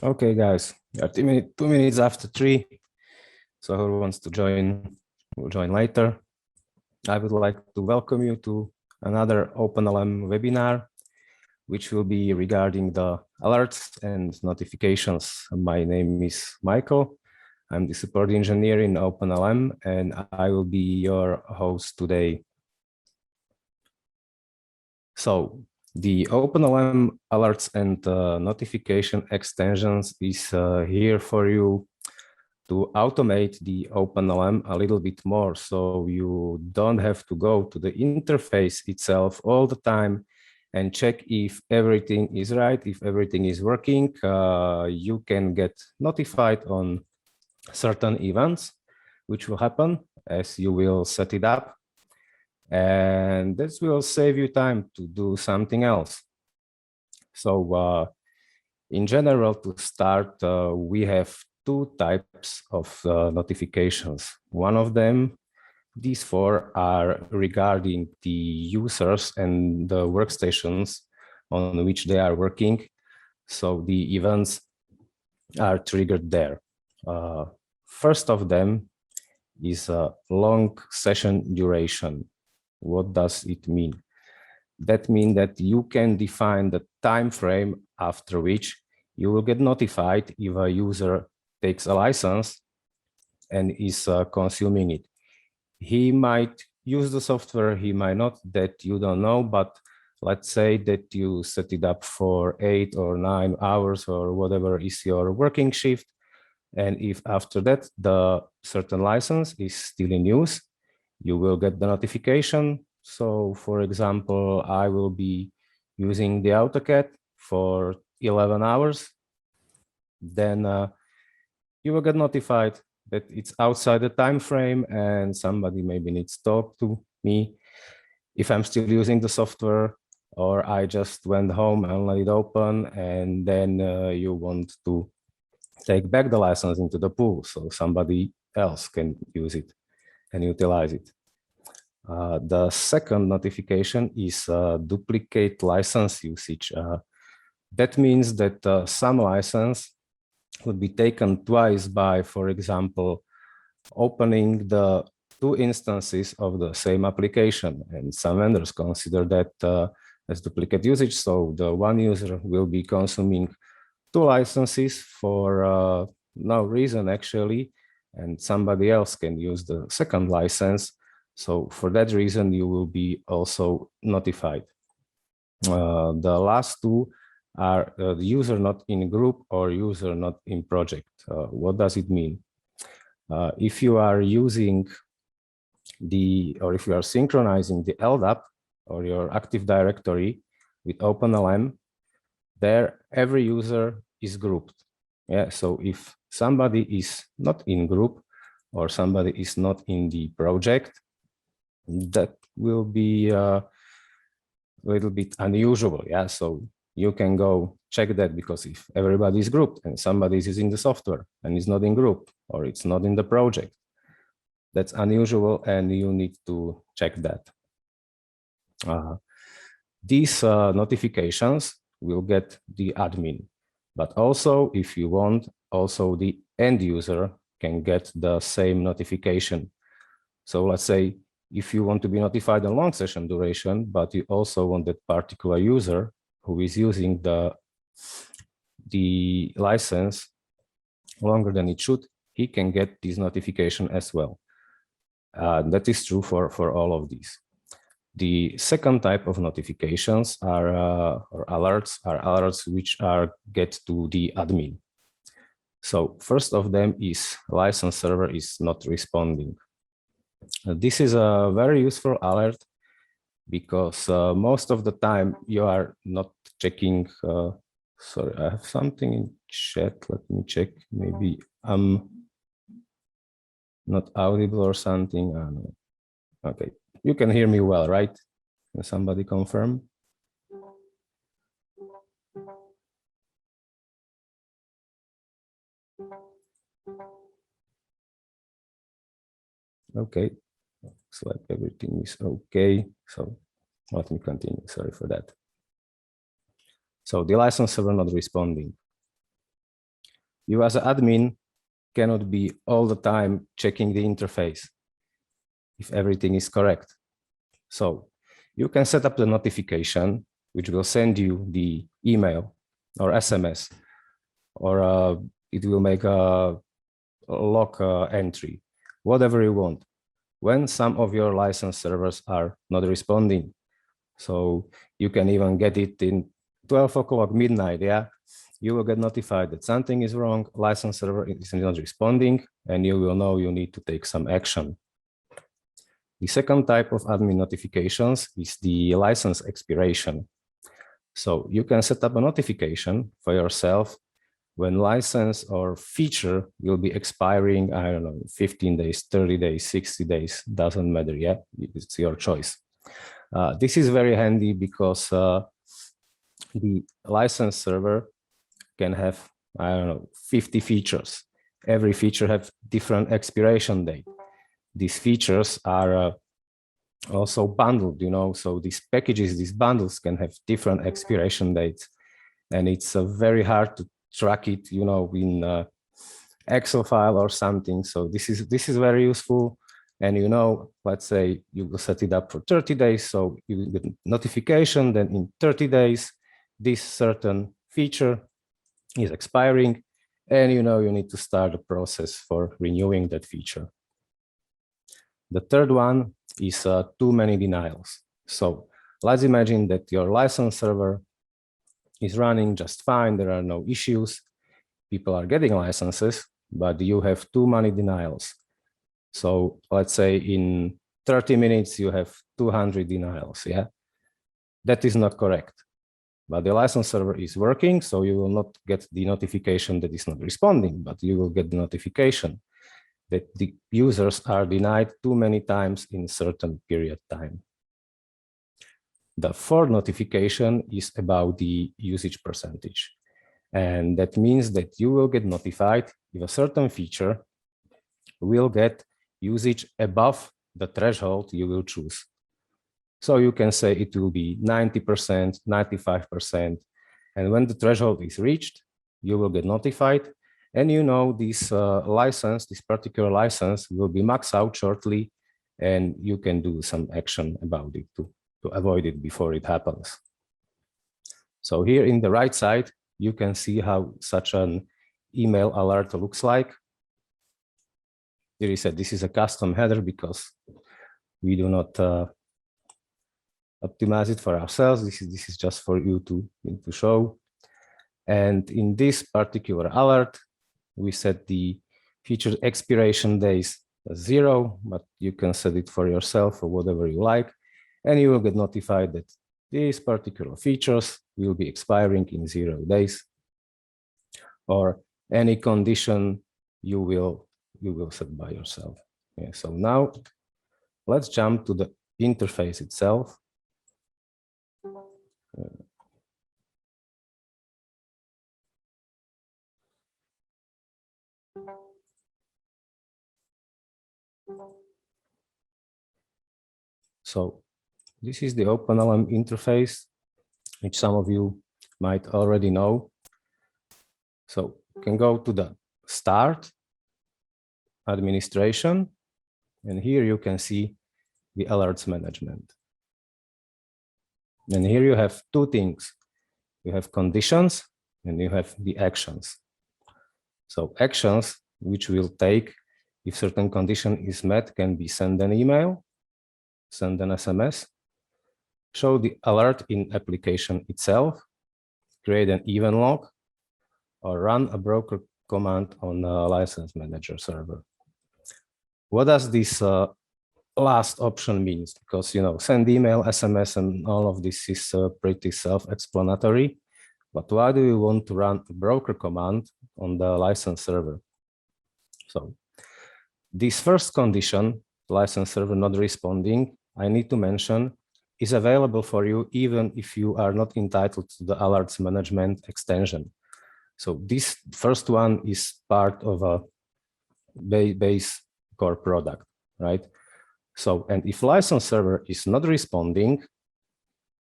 Okay, guys, we are 2 minutes after 3. So who wants to join will join later. I would like to welcome you to another OpenLM webinar, which will be regarding the alerts and notifications. My name is Michael. I'm the support engineer in OpenLM, and I will be your host today. So the OpenLM alerts and notification extensions is here for you to automate the OpenLM a little bit more, so you don't have to go to the interface itself all the time and check if everything is right, if everything is working. You can get notified on certain events which will happen as you will set it up, and this will save you time to do something else. So in general, to start, we have two types of notifications. One of them, these four, are regarding the users and the workstations on which they are working. So the events are triggered there. First of them is a long session duration. What does it mean? That means that you can define the time frame after which you will get notified if a user takes a license and is consuming it. He might use the software, he might not, that you don't know, but let's say that you set it up for 8 or 9 hours or whatever is your working shift. And if after that the certain license is still in use, you will get the notification. So for example, I will be using the AutoCAD for 11 hours. Then you will get notified that it's outside the time frame and somebody maybe needs to talk to me if I'm still using the software, or I just went home and let it open, and then you want to take back the license into the pool so somebody else can use it and utilize it. The second notification is duplicate license usage. That means that some license would be taken twice by, for example, opening the two instances of the same application. And some vendors consider that as duplicate usage. So the one user will be consuming two licenses for no reason actually, and somebody else can use the second license. So for that reason, you will be also notified. The last two are the user not in group or user not in project. What does it mean? If you are using if you are synchronizing the LDAP or your Active Directory with OpenLM, there every user is grouped. Yeah, so if somebody is not in group or somebody is not in the project, that will be a little bit unusual. Yeah, so you can go check that, because if everybody is grouped and somebody is using the software and is not in group or it's not in the project, that's unusual and you need to check that. These notifications will get the admin, but also if you want, also the end user can get the same notification. So let's say if you want to be notified on long session duration, but you also want that particular user who is using the license longer than it should, he can get this notification as well. That is true for all of these. The second type of notifications are or alerts which are get to the admin. So first of them is license server is not responding. This is a very useful alert because most of the time you are not checking. Sorry, I have something in chat. Let me check. Maybe I'm not audible or something. Okay, you can hear me well, right? Can somebody confirm? Okay, looks like everything is okay. So let me continue. Sorry for that. So the license server not responding. you as an admin cannot be all the time checking the interface if everything is correct. So you can set up the notification, which will send you the email or SMS, or it will make a log entry, whatever you want, when some of your license servers are not responding. So you can even get it in 12 o'clock midnight, yeah? You will get notified that something is wrong, license server is not responding, and you will know you need to take some action. The second type of admin notifications is the license expiration. So you can set up a notification for yourself when license or feature will be expiring, I don't know, 15 days, 30 days, 60 days, doesn't matter, yeah, it's your choice. This is very handy because the license server can have, I don't know, 50 features. Every feature has different expiration date. These features are also bundled, you know, so these packages, these bundles can have different expiration dates, and it's very hard to track it, you know, in Excel file or something. So this is very useful. And, you know, let's say you will set it up for 30 days. So you will get notification, then in 30 days, this certain feature is expiring, and, you know, you need to start the process for renewing that feature. The third one is too many denials. So let's imagine that your license server is running just fine. There are no issues. People are getting licenses, but you have too many denials. So let's say in 30 minutes, you have 200 denials, yeah? That is not correct. But the license server is working, so you will not get the notification that is not responding, but you will get the notification that the users are denied too many times in a certain period of time. The fourth notification is about the usage percentage. And that means that you will get notified if a certain feature will get usage above the threshold you will choose. So you can say it will be 90%, 95%. And when the threshold is reached, you will get notified. And you know this license, this particular license will be maxed out shortly, and you can do some action about it to avoid it before it happens. So here in the right side, you can see how such an email alert looks like. Here is this is a custom header because we do not optimize it for ourselves. This is just for you to show. And in this particular alert, we set the feature expiration days as 0, but you can set it for yourself or whatever you like, and you will get notified that these particular features will be expiring in 0 days, or any condition you will set by yourself. Yeah, so now let's jump to the interface itself. So this is the OpenLM interface, which some of you might already know. So you can go to the Start, Administration, and here you can see the alerts management. And here you have two things. You have conditions and you have the actions. So actions, which will take if certain condition is met, can be send an email, send an SMS, show the alert in application itself, create an event log, or run a broker command on a license manager server. What does this last option means? Because, you know, send email, SMS, and all of this is pretty self-explanatory. But why do you want to run a broker command on the license server? So this first condition, license server not responding, I need to mention, is available for you even if you are not entitled to the alerts management extension. So this first one is part of a base core product, right? So, and if license server is not responding,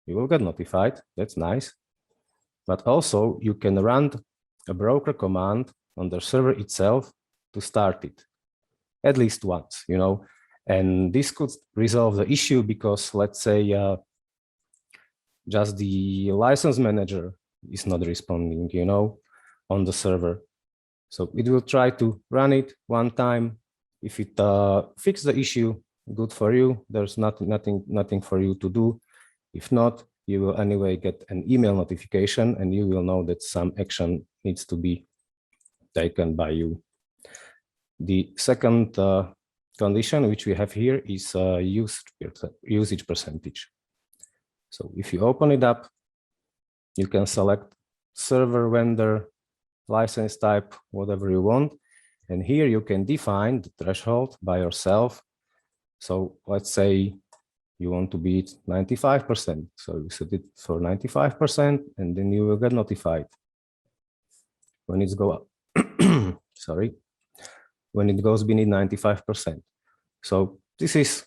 you will get notified. That's nice. But also you can run a broker command on the server itself to start it at least once, you know. And this could resolve the issue because, let's say, just the license manager is not responding, you know, on the server. So it will try to run it one time. If it fixes the issue, good for you. There's nothing for you to do. If not, you will anyway get an email notification and you will know that some action needs to be taken by you. The second condition which we have here is usage percentage. So if you open it up, you can select server, vendor, license type, whatever you want. And here you can define the threshold by yourself. So let's say you want to be 95%. So you set it for 95% and then you will get notified when it's go up. Sorry, when it goes beneath 95%. So this is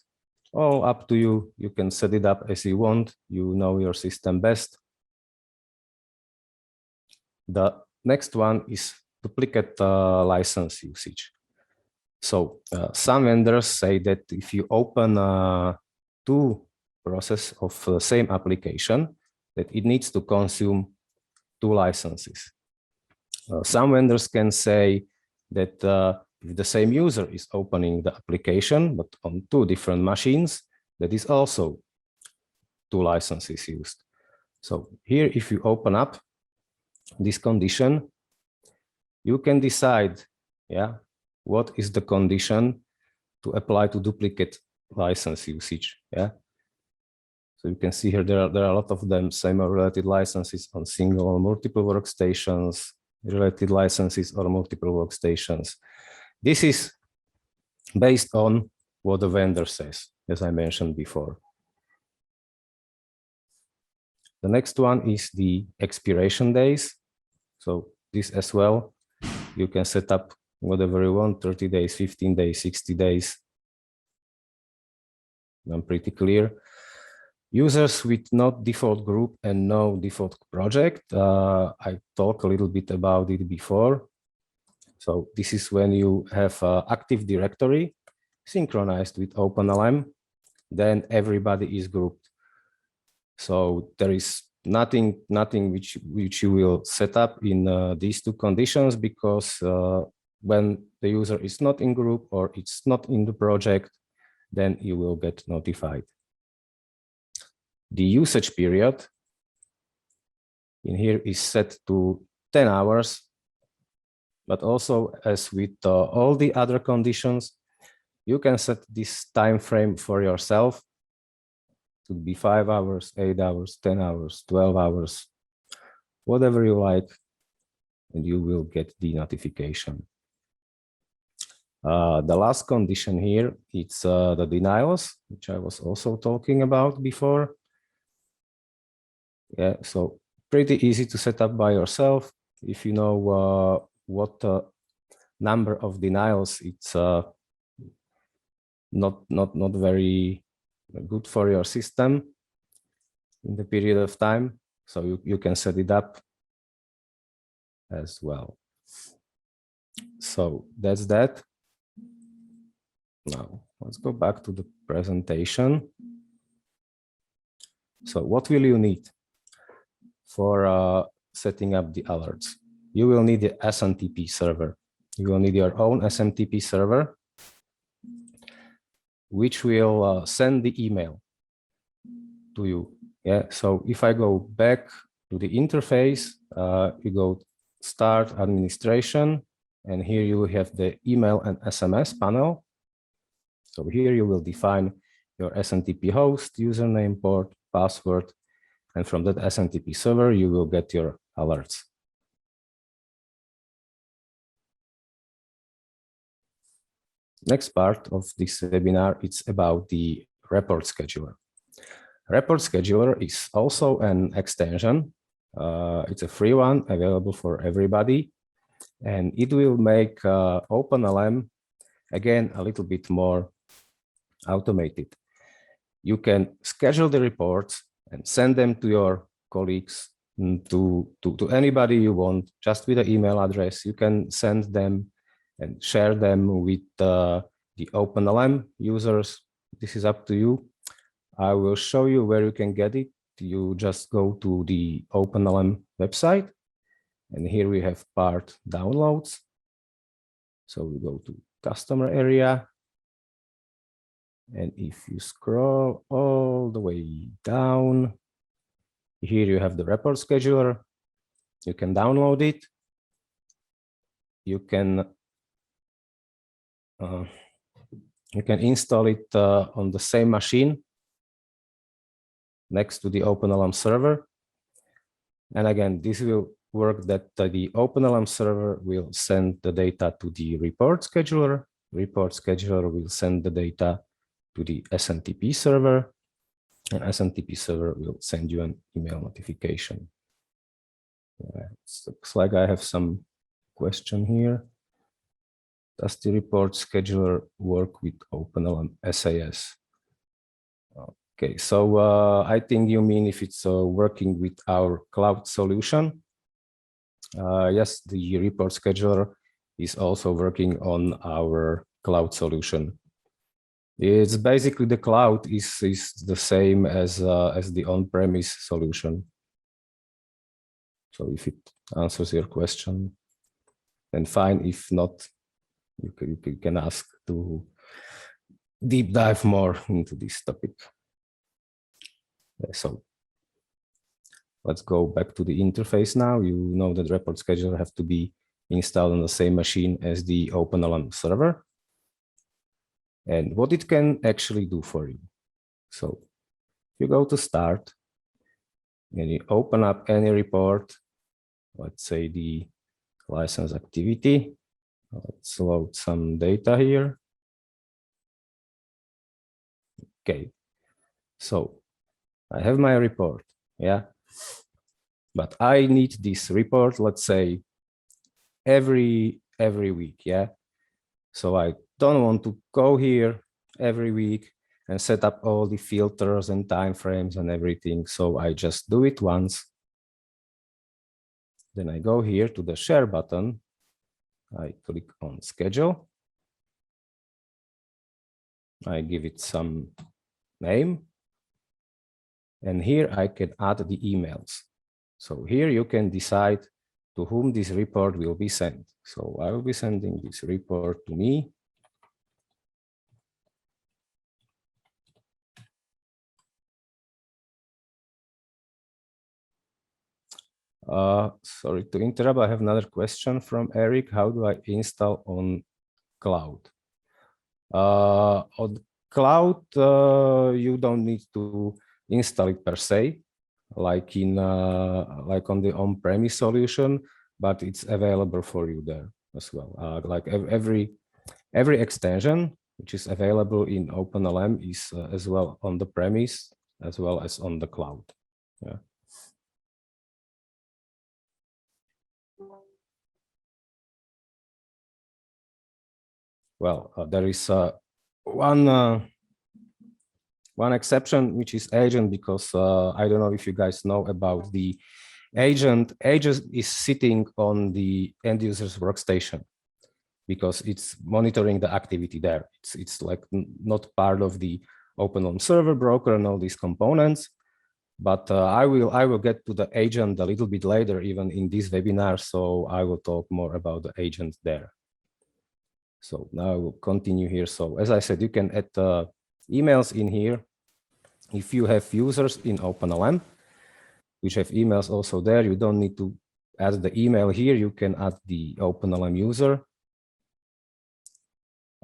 all up to you. You can set it up as you want. You know your system best. The next one is duplicate license usage. So some vendors say that if you open two processes of the same application, that it needs to consume two licenses. Some vendors can say that if the same user is opening the application, but on two different machines, that is also two licenses used. So here, if you open up this condition, you can decide, yeah, what is the condition to apply to duplicate license usage, yeah. So you can see here there are a lot of them, same or related licenses on single or multiple workstations, related licenses or multiple workstations. This is based on what the vendor says, as I mentioned before. The next one is the expiration days. So this as well, you can set up whatever you want, 30 days, 15 days, 60 days. I'm pretty clear. Users with not default group and no default project. I talked a little bit about it before. So this is when you have Active Directory synchronized with OpenLM, then everybody is grouped. So there is nothing which you will set up in these two conditions, because when the user is not in group or it's not in the project, then you will get notified. The usage period in here is set to 10 hours, but also as with all the other conditions, you can set this time frame for yourself. It could be 5 hours, 8 hours, 10 hours, 12 hours, whatever you like, and you will get the notification. The last condition here, it's the denials, which I was also talking about before. Yeah, so pretty easy to set up by yourself. If you know what number of denials, it's not very good for your system in the period of time. So you can set it up as well. So that's that. Now let's go back to the presentation. So what will you need for setting up the alerts? You will need the SMTP server. You will need your own SMTP server, which will send the email to you. Yeah. So if I go back to the interface, you go Start Administration, and here you have the email and SMS panel. So here you will define your SMTP host, username, port, password, and from that SMTP server, you will get your alerts. Next part of this webinar, it's about the report scheduler. Report scheduler is also an extension. It's a free one available for everybody, and it will make OpenLM again a little bit more automated. You can schedule the reports and send them to your colleagues to anybody you want, just with an email address. You can send them and share them with the OpenLM users. This is up to you. I will show you where you can get it. You just go to the OpenLM website, and here we have part downloads. So we go to customer area, and if you scroll all the way down, here you have the report scheduler. You can download it. You can install it on the same machine next to the OpenLM server. And again, this will work that the OpenLM server will send the data to the report scheduler. Report scheduler will send the data to the SNTP server, and SNTP server will send you an email notification. It looks like I have some question here. Does the report scheduler work with OpenLM SAS? Okay, so I think you mean if it's working with our cloud solution. Yes, the report scheduler is also working on our cloud solution. It's basically the cloud is the same as the on-premise solution. So if it answers your question, then fine. If not, you can ask to deep dive more into this topic. So let's go back to the interface now. You know that report scheduler have to be installed on the same machine as the OpenLM server. And what it can actually do for you. So you go to start and you open up any report, let's say the license activity. Let's load some data here. Okay, so I have my report, yeah, but I need this report, let's say every week, yeah. So I don't want to go here every week and set up all the filters and timeframes and everything. So I just do it once. Then I go here to the share button. I click on schedule. I give it some name. And here I can add the emails. So here you can decide to whom this report will be sent. So I will be sending this report to me. Sorry to interrupt. I have another question from Eric. How do I install on cloud? On cloud, you don't need to install it per se, like on the on-premise solution, but it's available for you there as well. Like every extension which is available in OpenLM is as well on the premise as well as on the cloud. Yeah. Well, there is one exception, which is agent, because I don't know if you guys know about the agent. Agent is sitting on the end user's workstation because it's monitoring the activity there. It's like not part of the OpenLM server broker and all these components. But I will get to the agent a little bit later, even in this webinar. So I will talk more about the agent there. So now I will continue here. So as I said, you can add emails in here. If you have users in OpenLM, which have emails also there, you don't need to add the email here. You can add the OpenLM user.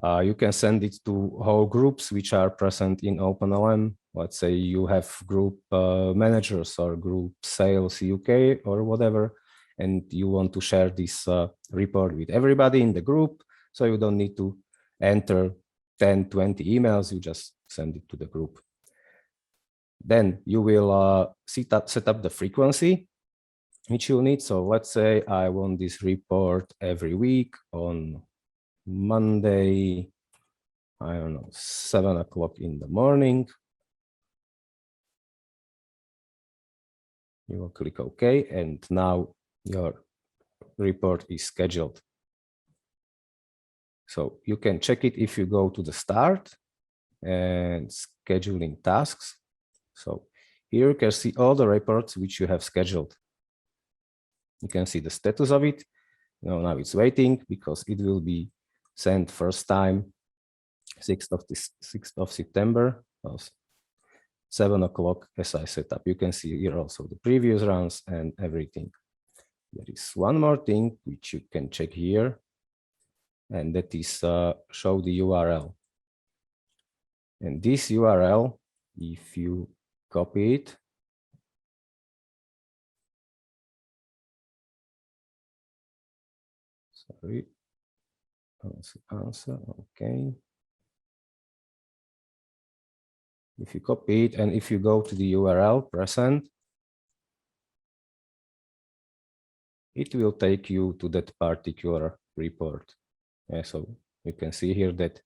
You can send it to whole groups which are present in OpenLM. Let's say you have group managers or group sales UK or whatever, and you want to share this report with everybody in the group. So you don't need to enter 10, 20 emails, you just send it to the group. Then you will set up the frequency which you need. So let's say I want this report every week on Monday, I don't know, 7 o'clock in the morning. You will click OK, and now your report is scheduled. So you can check it if you go to the start and scheduling tasks. So here you can see all the reports which you have scheduled. You can see the status of it. Now it's waiting because it will be sent first time 6th of September, 7 o'clock as I set up. You can see here also the previous runs and everything. There is one more thing which you can check here, and that is show the URL. And this URL, if you copy it, sorry, answer, okay. If you copy it and if you go to the URL present, it will take you to that particular report. Yeah, so you can see here that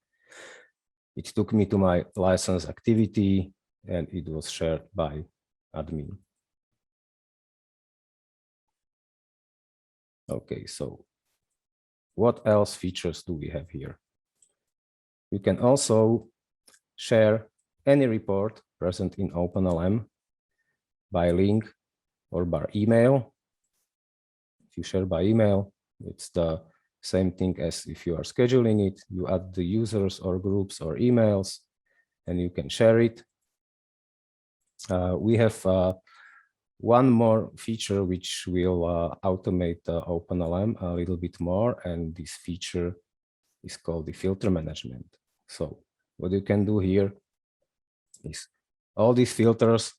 it took me to my license activity and it was shared by admin. Okay, so what else features do we have here? You can also share any report present in OpenLM by link or by email. If you share by email, it's the same thing as if you are scheduling it. You add the users or groups or emails, and you can share it. We have one more feature which will automate OpenLM a little bit more, and this feature is called the filter management. So what you can do here is all these filters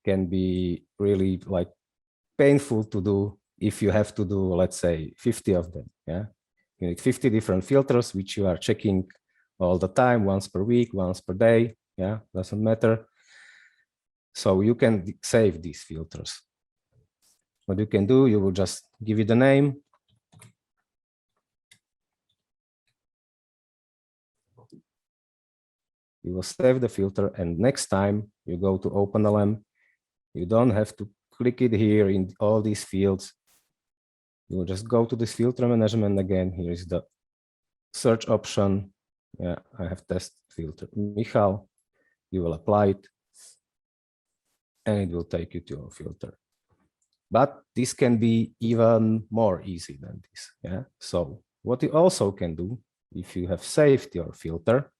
can be really like painful to do if you have to do, let's say, 50 of them. Yeah, you need 50 different filters which you are checking all the time, once per week, once per day. Yeah, doesn't matter. So you can save these filters. What you can do, you will just give it a name. You will save the filter, and next time you go to OpenLM, you don't have to click it here in all these fields. You will just go to this filter management again. Here is the search option. Yeah, I have test filter Michal. You will apply it, and it will take you to your filter. But this can be even more easy than this. Yeah. So what you also can do, if you have saved your filter,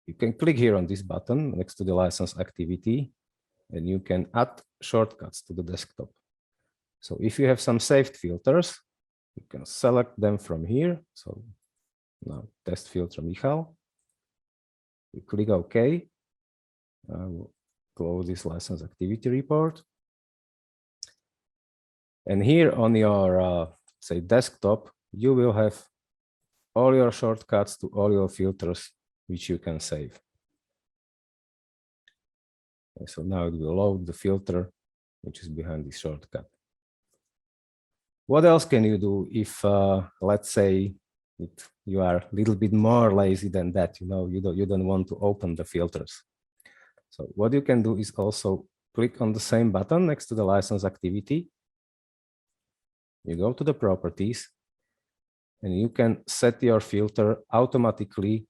you can click here on this button next to the license activity, and you can add shortcuts to the desktop. So if you have some saved filters, you can select them from here. So now test filter Michal. You click OK. I will close this license activity report. And here on your say desktop, you will have all your shortcuts to all your filters which you can save. Okay, so now it will load the filter which is behind this shortcut. What else can you do if, let's say, you are a little bit more lazy than that? You know, you don't want to open the filters. So what you can do is also click on the same button next to the license activity. You go to the properties, and you can set your filter automatically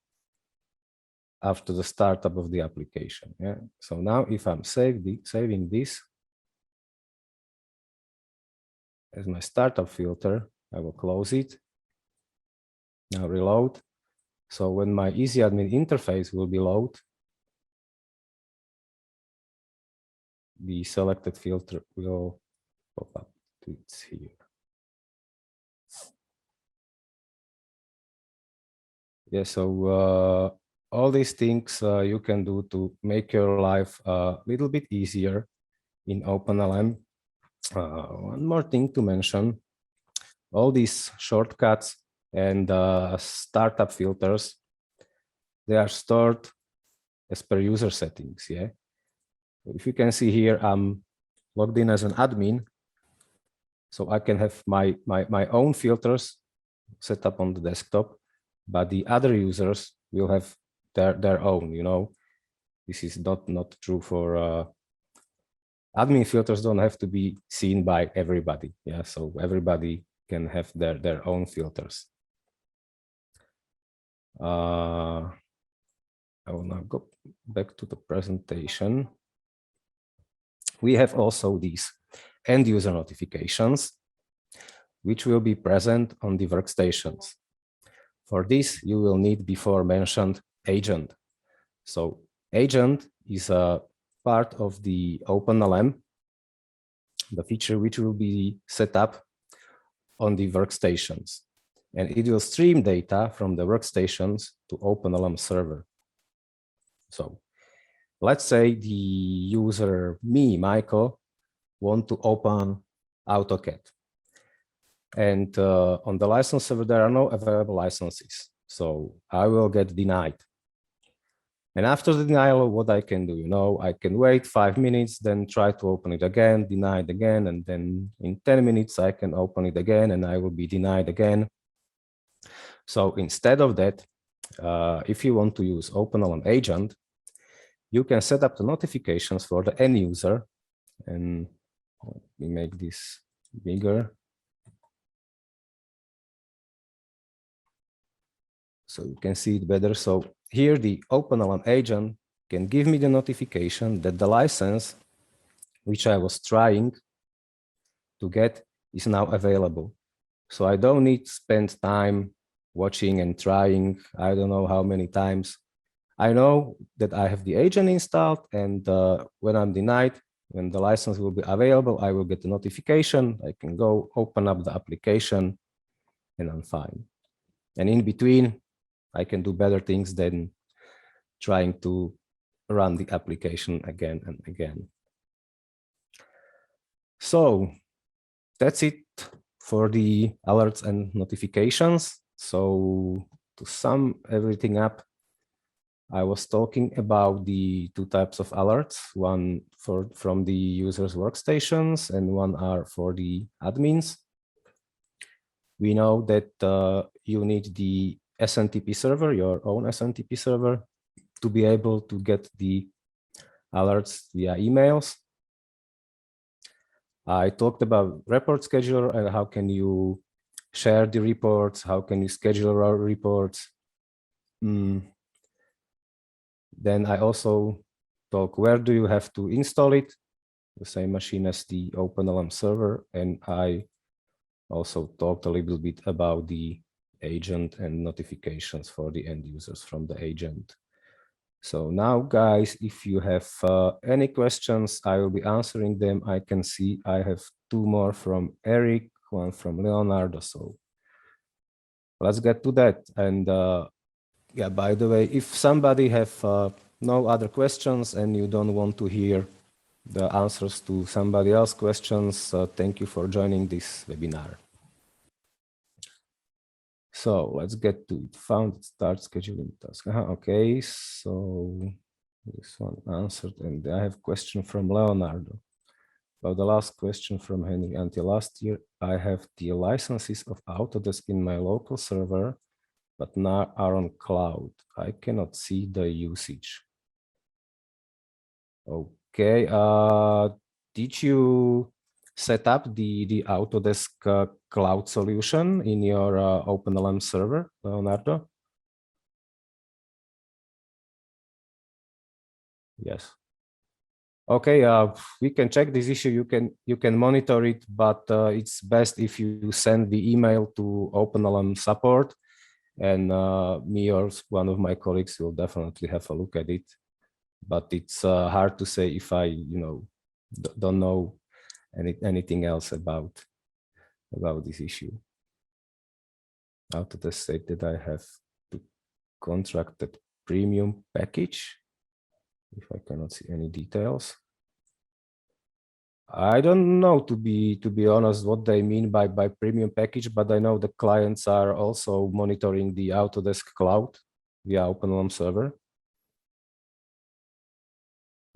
after the startup of the application. Yeah. So now if I'm saving this as my startup filter, I will close it. Now reload. So when my Easy Admin interface will be loaded, the selected filter will pop up. It's here. Yeah, so all these things you can do to make your life a little bit easier in OpenLM. One more thing to mention, all these shortcuts and startup filters, they are stored as per user settings. Yeah. If you can see here, I'm logged in as an admin, so I can have my own filters set up on the desktop, but the other users will have their own. You know, this is not true for admin filters don't have to be seen by everybody. Yeah, so everybody can have their own filters. I will now go back to the presentation. We have also these end user notifications, which will be present on the workstations. For this, you will need before mentioned agent. So agent is a part of the OpenLM, the feature which will be set up on the workstations. And it will stream data from the workstations to OpenLM server. So let's say the user, me, Michael, want to open AutoCAD. And on the license server, there are no available licenses. So I will get denied. And after the denial, what I can do, you know, I can wait 5 minutes, then try to open it again, denied again, and then in 10 minutes, I can open it again and I will be denied again. So instead of that, if you want to use OpenLM agent, you can set up the notifications for the end user. And let me make this bigger. So you can see it better. So here the OpenLM agent can give me the notification that the license which I was trying to get is now available. So I don't need to spend time watching and trying, I don't know how many times. I know that I have the agent installed, and when I'm denied, when the license will be available, I will get the notification. I can go open up the application and I'm fine. And in between, I can do better things than trying to run the application again and again. So that's it for the alerts and notifications. So to sum everything up, I was talking about the two types of alerts, one from the users' workstations and one are for the admins. We know that you need the SNTP server, your own SNTP server, to be able to get the alerts via emails. I talked about report scheduler and how can you share the reports, how can you schedule our reports. Then I also talk where do you have to install it, the same machine as the OpenLM server. And I also talked a little bit about the agent and notifications for the end users from the agent. So now, guys, if you have any questions, I will be answering them. I can see I have two more from Eric, one from Leonardo. So let's get to that. And yeah, by the way, if somebody have no other questions and you don't want to hear the answers to somebody else's questions, thank you for joining this webinar. So let's get to it. Found start scheduling task. Okay, so this one answered, and I have a question from Leonardo. About the last question from Henry. Until last year, I have the licenses of Autodesk in my local server, but now are on cloud. I cannot see the usage. Okay, did you set up the Autodesk cloud solution in your OpenLM server, Leonardo? Yes. Okay, we can check this issue. You can monitor it, but it's best if you send the email to OpenLM support, and me or one of my colleagues will definitely have a look at it. But it's hard to say if I, don't know anything else about this issue. Autodesk said that I have to contract that premium package. If I cannot see any details, I don't know, to be honest, what they mean by premium package, but I know the clients are also monitoring the Autodesk cloud via OpenLM server.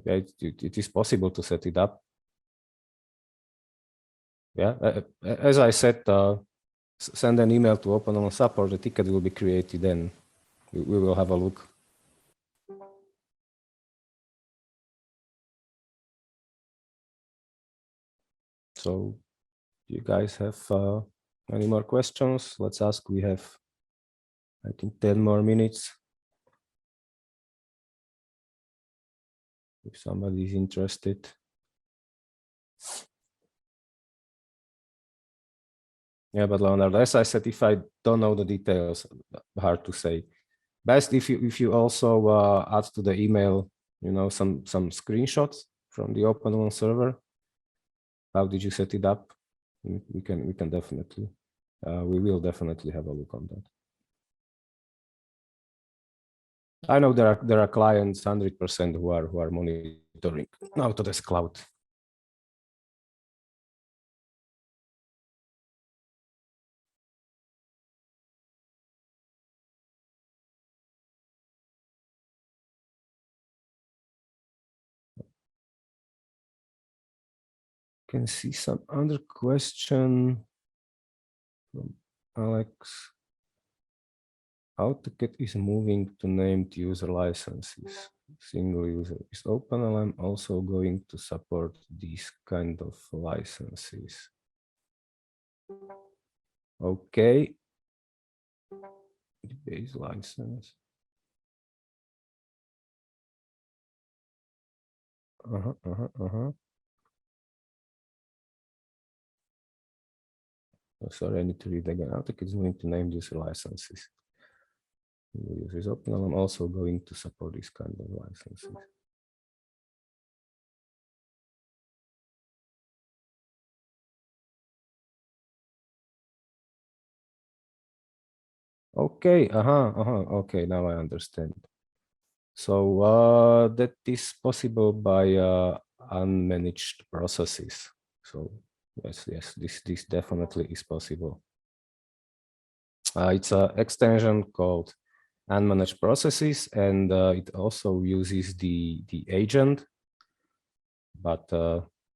Yeah, it is possible to set it up. Yeah, as I said, send an email to OpenLM support, the ticket will be created, and we will have a look. So you guys have any more questions? Let's ask. We have, I think, 10 more minutes. If somebody is interested. Yeah, but Leonard, as I said, if I don't know the details, hard to say. Best if you also add to the email, you know, some screenshots from the OpenLM server. How did you set it up? We can definitely, we will definitely have a look on that. I know there are clients 100% who are monitoring Autodesk Cloud. Can see some other question from Alex. AutoCAD is moving to named user licenses. Single user. Is OpenLM also going to support these kind of licenses? Okay. Base license. Oh, sorry, I need to read again. AutoCAD is going to name user licenses. Is OpenLM also going to support this kind of licenses? Okay, okay, now I understand. So that is possible by unmanaged processes. So yes, this definitely is possible. It's an extension called unmanaged processes, and it also uses the agent. But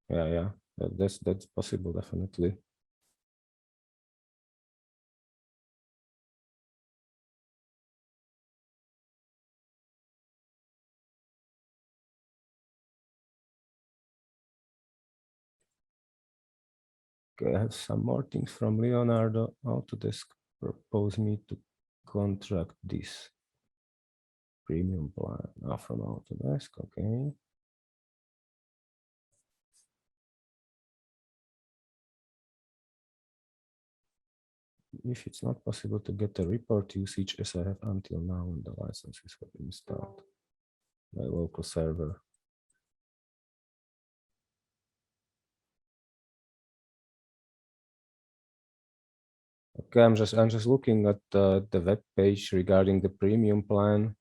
yeah, that's possible definitely. Okay, I have some more things from Leonardo. Autodesk proposed me to contract this premium plan from Autodesk. Okay. If it's not possible to get a report usage as I have until now, and the licenses have been installed by local server. Okay, I'm just looking at the web page regarding the premium plan.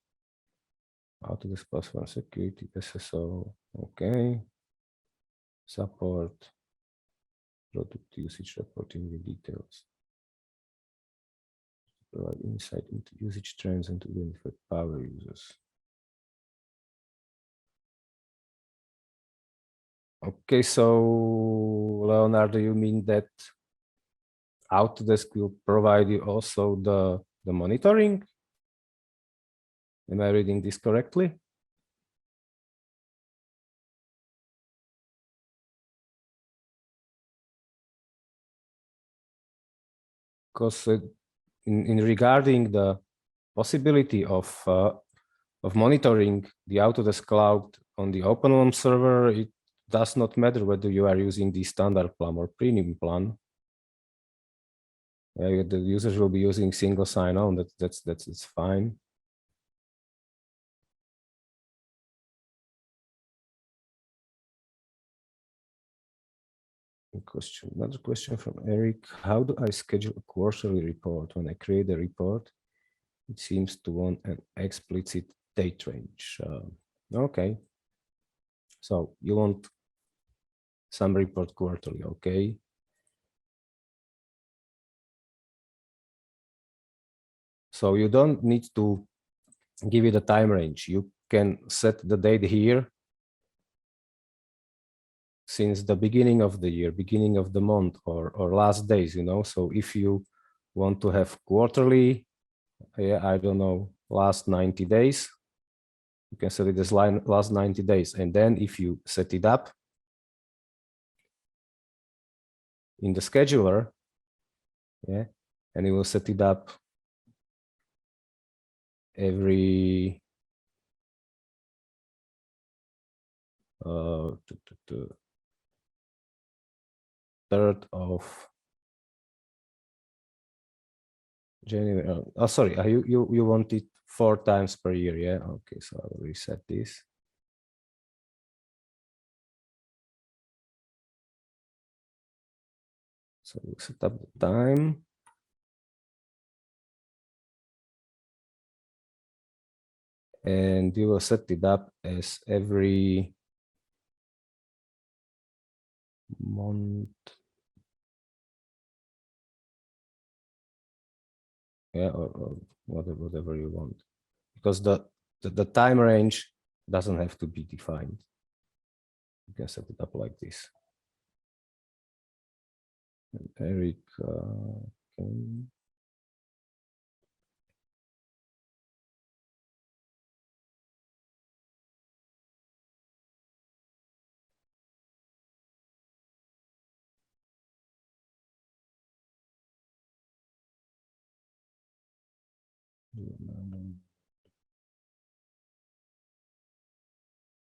Autodesk password security, SSO. Okay. Support. Product usage reporting with details. Provide insight into usage trends and to identify power users. Okay, so Leonardo, you mean that Autodesk will provide you also the monitoring? Am I reading this correctly? Because in regarding the possibility of monitoring the Autodesk Cloud on the OpenLM server, it does not matter whether you are using the standard plan or premium plan. The users will be using single sign-on. That's fine. Another question from Eric. How do I schedule a quarterly report? When I create a report, it seems to want an explicit date range. Okay. So you want some report quarterly, okay? So you don't need to give it a time range. You can set the date here since the beginning of the year, beginning of the month, or last days, you know. So if you want to have quarterly, yeah, I don't know, last 90 days, you can set it as last 90 days. And then if you set it up, in the scheduler, yeah, and you will set it up every uh, 3rd of January. Oh, sorry, you want it 4 times per year, yeah? Okay, so I will reset this. So we'll set up the time. And you will set it up as every month. Yeah, or whatever you want, because the time range doesn't have to be defined. You can set it up like this. And Eric can.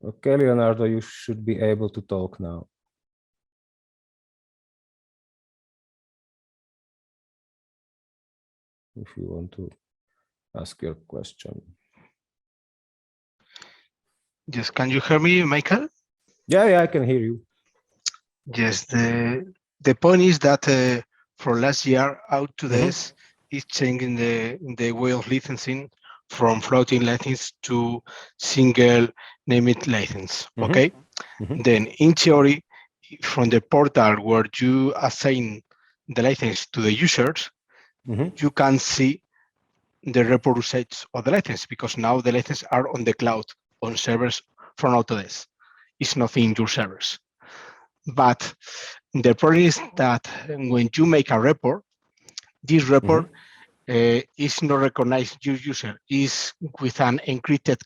Okay, Leonardo, you should be able to talk now. If you want to ask your question. Yes, can you hear me, Michael? Yeah, I can hear you. Yes, the point is that for last year, Autodesk is changing the way of licensing from floating license to single named license. Okay, then in theory, from the portal where you assign the license to the users, you can see the report usage of the license, because now the licenses are on the cloud on servers from Autodesk. It's not in your servers. But the problem is that when you make a report, this report is not recognized your user, is with an encrypted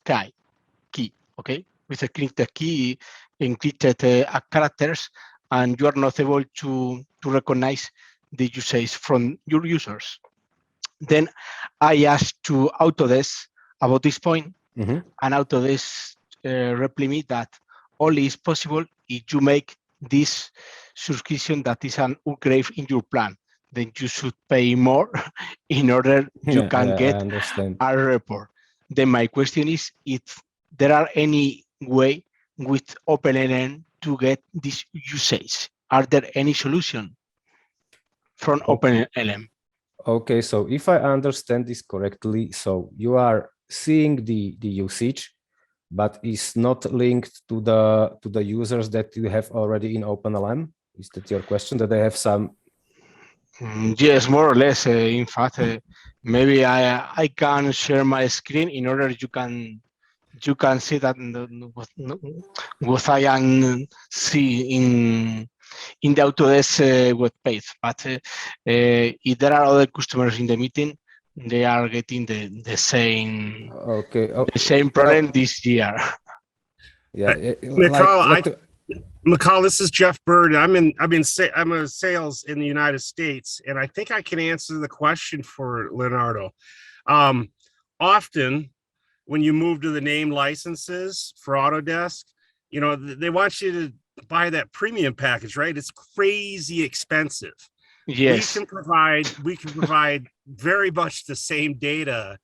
key, okay? With encrypted key, encrypted characters, and you are not able to recognize the usage from your users. Then I asked to Autodesk about this point, and Autodesk replied me that only is possible if you make this subscription that is an upgrade in your plan. Then you should pay more in order you can get a report. Then my question is if there are any way with OpenLM to get this usage. Are there any solution from OpenLM? Okay, so if I understand this correctly, so you are seeing the usage, but it's not linked to the users that you have already in OpenLM. Is that your question? That they have some? Yes, more or less. In fact, maybe I can share my screen in order you can see that what I am see in the Autodesk web page. But if there are other customers in the meeting, they are getting the same the same problem this year. Yeah, McCall, this is Jeff Bird. I'm a sales in the United States, and I think I can answer the question for Leonardo. Often, when you move to the name licenses for Autodesk, you know, they want you to buy that premium package, right? It's crazy expensive. Yes, we can provide very much the same data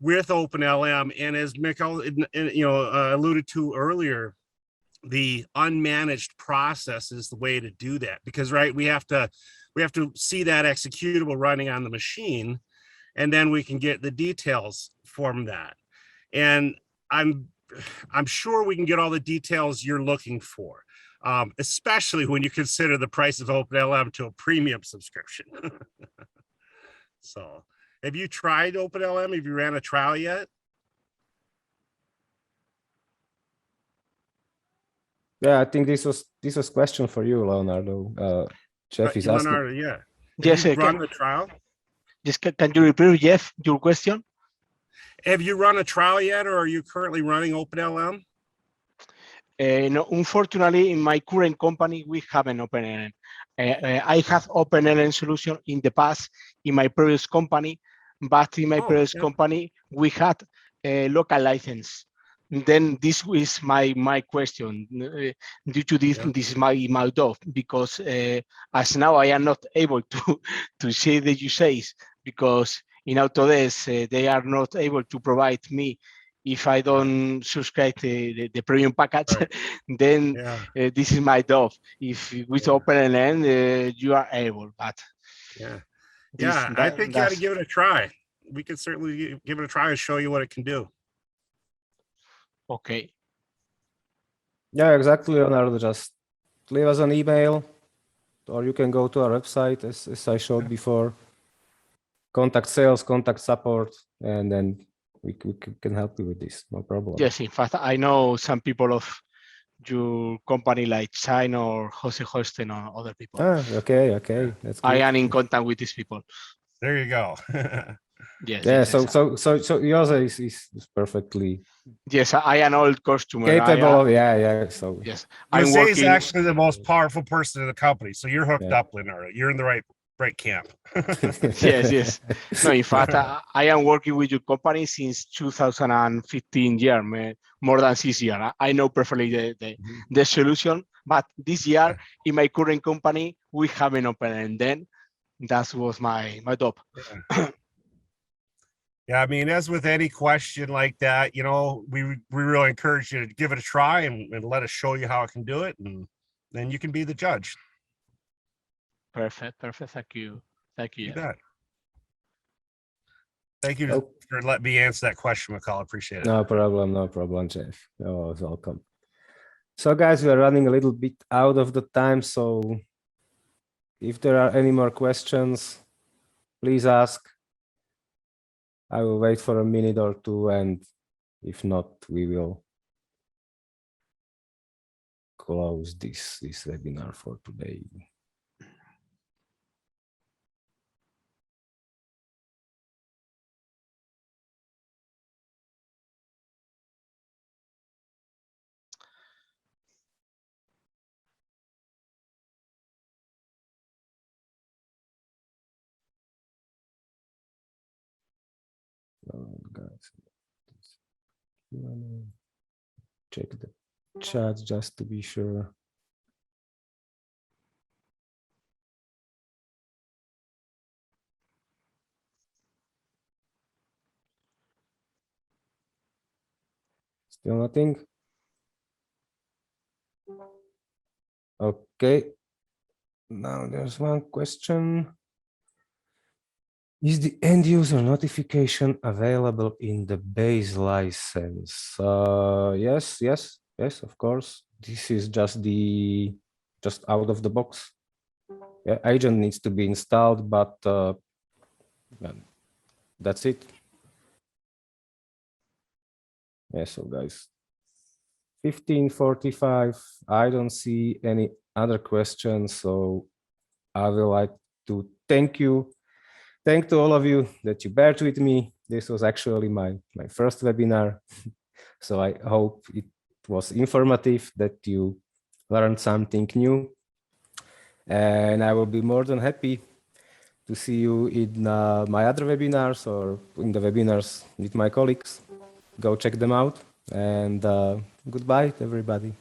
with OpenLM, and as Mikkel alluded to earlier, the unmanaged process is the way to do that, because we have to see that executable running on the machine, and then we can get the details from that. And I'm sure we can get all the details you're looking for, especially when you consider the price of OpenLM to a premium subscription. So have you tried OpenLM? Have you ran a trial yet? Yeah, I think this was question for you, Leonardo. Jeff is asking. Leonardo, yeah. Yes, have you run the trial? Just can you repeat, Jeff, your question? Have you run a trial yet, or are you currently running OpenLM? No, unfortunately, in my current company, we haven't OpenLM. I have OpenLM solution in the past in my previous company, but in my previous company we had a local license. And then this is my question. Due to this, this is my doubt, because as now I am not able to see the usage, because in Autodesk they are not able to provide me if I don't subscribe the premium package. Right. Then this is my doubt. If with OpenLM you are able, but I think you got to give it a try. We can certainly give it a try and show you what it can do. Okay. Yeah, exactly, Leonardo. Just leave us an email, or you can go to our website, as I showed before. Contact sales, contact support, and then we can help you with this. No problem. Yes, in fact, I know some people of your company like China or Jose Holsten or other people. Okay, that's good. I am in contact with these people. There you go. Yes. So yours is perfectly. Yes, I am an old customer. Capable, yeah. So yes, I'm Jose is actually the most powerful person in the company. So you're hooked up, Leonardo. You're in the right camp. Yes. No, in fact, I am working with your company since 2015 year, more than 6 years. I know perfectly the solution, but this year in my current company, we haven't opened, and then that was my top. Yeah, I mean, as with any question like that, we really encourage you to give it a try and let us show you how it can do it, and then you can be the judge. Perfect. Thank you. You bet. Thank you for letting me answer that question, McCall. Appreciate it. No problem, Jeff. You're always welcome. So, guys, we are running a little bit out of the time, so if there are any more questions, please ask. I will wait for a minute or two, and if not, we will close this webinar for today. Guys, check the chat just to be sure. Still nothing? Okay. Now there's one question. Is the end user notification available in the base license? Yes, of course. This is just out of the box. Yeah, agent needs to be installed, but that's it. Yeah, so guys, 15:45. I don't see any other questions, so I would like to thank to all of you that you bared with me. This was actually my first webinar, so I hope it was informative, that you learned something new, and I will be more than happy to see you in my other webinars or in the webinars with my colleagues. Go check them out, and goodbye, everybody.